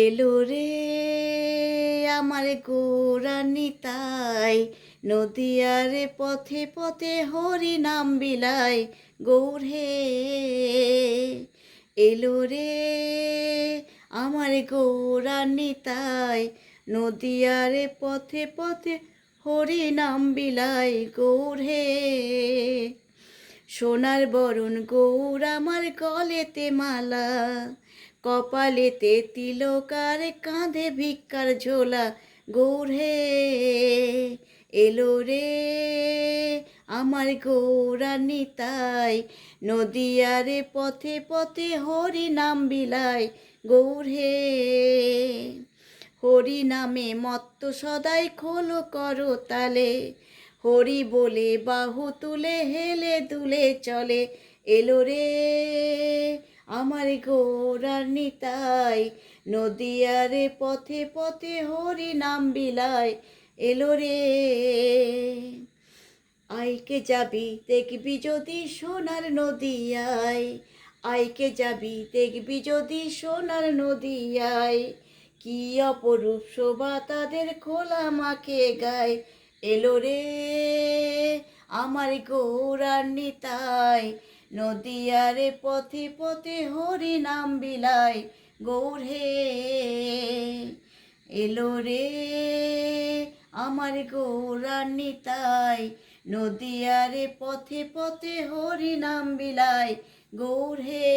এলো রে আমার গৌরার নিতাই, নদিয়ারে পথে পথে হরি নাম বিলায়। গৌর হে এলো রে আমার গৌরার নিতাই, নদিয়ারে পথে পথে হরি নাম বিলায়। গৌর হে সোনার বরণ গৌর আমার গলেতে মালা, কপালেতে তিলকার, কাঁধে ভিক্ষার ঝোলা। গৌর হে এলো রে আমার গৌরা নিতাই, নদিয়ারে পথে পথে হরি নাম বিলায়। গৌর হে হরি নামে মত্ত সদাই খোলো করো তালে, হরি বলে বাহু তুলে হেলে দুলে চলে। এলো রে আমার গৌরার নিতাই, নদিয়ারে পথে পথে হরি নাম বিলায়। এলো রে আইকে যাবি দেখবি যদি সোনার নদিয়ায়, আইকে যাবি দেখবি যদি সোনার নদিয়ায়। কি অপরূপ শোভা তাদের খোলা মাখে গায়। এলো রে আমার গৌরার নিতাই, নদিয়ারে পথে পথে হরি নাম বিলায়। গৌর হে এলো রে আমার গৌরার নিতাই, নদিয়ারে পথে পথে হরি নাম বিলায়। গৌর হে।